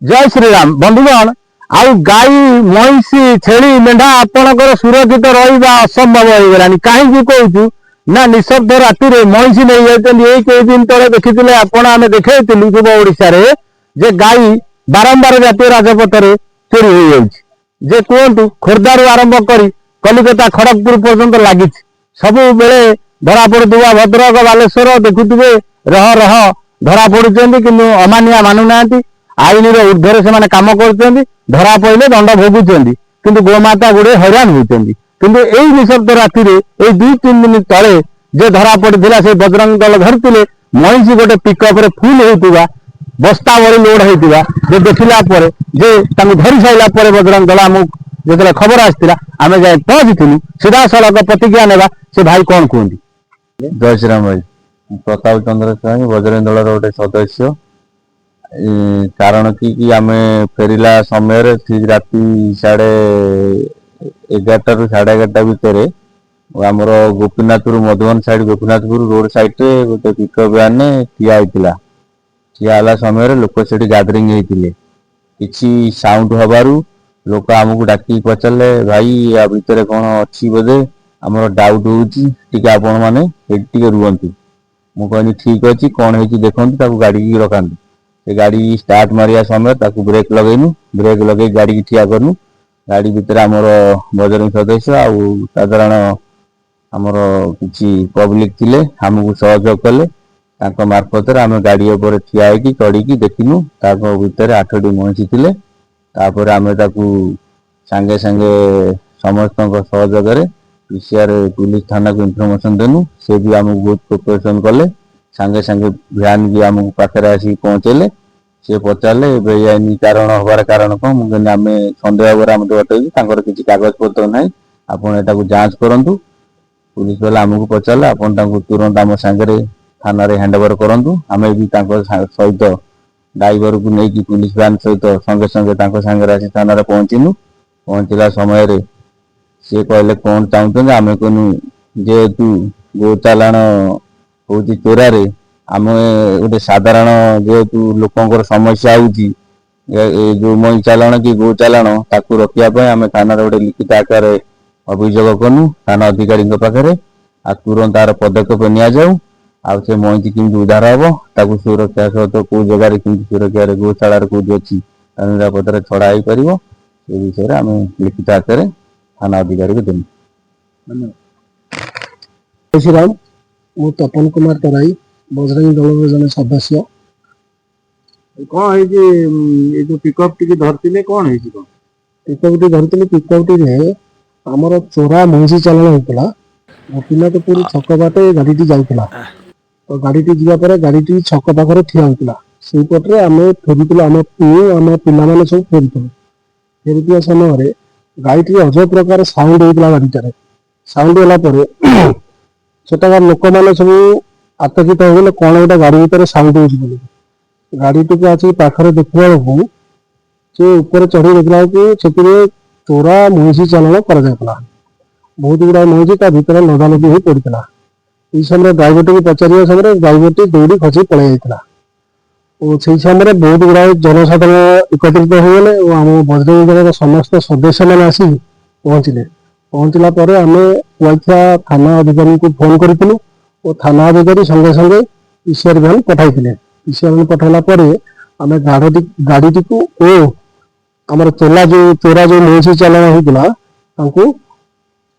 जय श्रीराम बंधुगण आउ गाई महिषी छेली मेढ़ा आपणकर सुरक्षित रहा असंभव हो गलानी कहीं कहूँ ना निशब्द राति महिषी नहीं जाती कई दिन तले देखी आम देखी युव ओडिशा जे गाई बारंबार जातीय राजपथ में चोरी हो जे कहतु खोर्धारू आरंभ कर कलिकता खड़गपुर पर्यंत लगी सबु बेले धरा पड़ुवा भद्रक बालेश्वर देखुवे रह रह धरा पड़ुं कि अमानिया मानुना आईन ऊर्ध्वर से कम कर धरा पड़े दंड भोगुंट कि गोमाता गुड़े हैरान होती किंतु यही निशब्द राति ये 2-3 दिन तले जे धरा पड़ा से बजरंग दल धरते महिषी गोटे पिकअप फुल होता बस्ता भरी लोड होता जे देखला जे धरी सारा बजरंग दल आमको जो खबर आसाला आम जाए पहुंची सीधा सड़क प्रतिज्ञा नेबा से भाई कौन कहते। जय श्रीराम भाई प्रताप चंद्र स्वाई बजरंग दल गोटे सदस्य कारण कि आम फेरला समय ठीक राति 11:30 ରୁ 11:30 भितर आमर Gopinathpur Madhuban side Gopinathpur road side रे गोटे पिकअप व्यान ठिया होता ठिया समय लोक से गैदरिंग होते किसी साउंड हबारू लोक आमको डाक पचारे भाई या भितर कौन अच्छी बोधे आमर डाउट होती आपण मैंने रुहतु मुझे ठीक अच्छी कौन हो देखु गाड़ी की रखा से गाड़ी स्टार्ट मारिया समय ब्रेक लगेनु ब्रेक लगे गाड़ी की ठिया करनु गाड़ी भितर आमर बजरंग सदस्य आधारण आमर किसी पब्लिक थिले आमको सहयोग कले मार्फत आम गाड़ी उपर ठिया होगी चढ़ी देखिनु भितर 8टी महिषी थिले तापर आम सांगे सांगे समस्त सहयोग पीसीआर पुलिस थाना को इनफर्मेशन देनु से भी आमको बहुत कोऑपरेशन कले सांगे सांगे भ्यान भी आम पाखे आसिक पहुँचेले सी पचारे बेआईन कारण हबार कारण कौन मुझे आम सन्देह भाव बतई किसी कागज पत्र ना आपको जांच करूँ पुलिस वाला आमको पचारे आपन तुरंत आम सांगे थाना हैंडओवर करूँ आम भी सहित ड्राइवर को लेकिन पुलिस वैन सहित संगे संगे सांगे आसी थाना पहुँचीनु पहुँचला समय सी कहले कौन चाहते आम कहूँ जेहेतु गो चालाण हूँ चोरारे आम गोटे साधारण जेहेतु लोकंर समस्या होगी जो मई चालाण कि गो चालाण ताकू रखापी आम थाना गोटे लिखित आकार अभियोग कलु थाना अधिकारी पाखे आ तुरंत तार पदक्षेप नि से महिषी किमी उद्धार हम ताकू सुरक्षा सहित कौ जगार सुरक्षा गोशाला कौटी अच्छी निरापद छड़ा हो पार से विषय में आम लिखित आकार थाना अधिकारी को देनु। श्रीराम मु तपन कुमार तराई बजरंग दल जन सदस्य कौन है जो पिकअप टी धरती कौन है पिकअप टी धरती पिकअप टी आमर चोरा महिषी चालाण होता गोपीनाथपुर छक बाटे गाड़ी जाऊला तो गाड़ी जापर गाड़ी छक पाखे ठिया होता से पटे आम फेरुलु आम आम पाने सब फेरुलु फेरुवा समय गाड़ी अजब प्रकार साउंड होता गाड़ीटार साउंड होगापर सेटार लोक मैंने सब आतंकित हो गले कौन गोटे गाड़ी भर साउंड हो गाड़ी टी आसिक पाखे देखा बेलू से ऊपर चढ़ी देखला से चोरा महिषी चालाण कर बहुत गुड़ा महिषी ता भर लदालदी हो पड़ता ये समय ड्राइवर टी पचार समय ड्राइवर टी दौड़ी खसी पलि और से समय बहुत गुड़ा जनसाधारण एकत्रित होगले और आम बजरंग दल समस्त सदस्य मैंने आसी पहुँचले पहुँचला आम कुआखिया थाना अधिकारी को फोन करूँ और थाना अधिकारी संगे संगे पीसीआर भ्यान पठाई पीसीआर भ्यान पठाला आम गाड़ी टी आम चोरा जो महिषी चालाण होता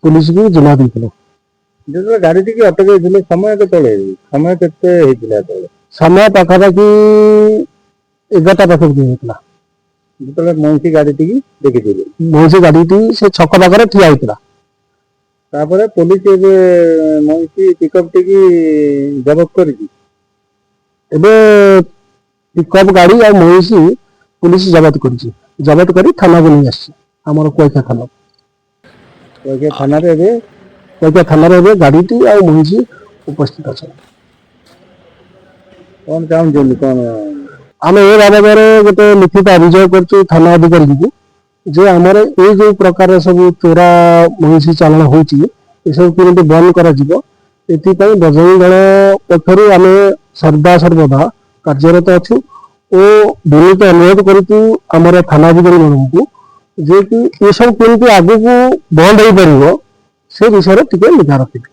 पुलिस को जिम्मा देते जो गाड़ी टी अटक समय समय पाखापाखि 11टा पाखापाखि होता जो महिषी गाड़ी टी देखी महिषी गाड़ी टी से छक पाखे ठिया होता तापर पुलिस महिषी पिकअप टी जबत कर पिकअप गाड़ी और महिषी पुलिस जबत कर थाना को नहीं आम कुआखिया थाना कुआखिया थाना गाड़ी टी और महिषी उपस्थित अच्छा कौन चाहूँ कौन आम ए बाबद गोटे लिखित अभियोग कर थाना अधिकारी को जे आमर ये जो प्रकार सब चोरा महिषी चालाण होसब केमती बंद कर बजरंग दल पक्षर आम सर्वदा सर्वदा कार्यरत अच्छु ଓ ବିନୀତ ଅନୁରୋଧ କରୁଛୁ ଆମର ଥାନା ଅଧିକାରୀ ମାନଙ୍କୁ ଯେ କି ଏସବୁ କେମିତି ଆଗକୁ ବନ୍ଦ ହେଇପାରିବ ସେ ବିଷୟରେ ଟିକେ ନିଘା ରଖିବେ।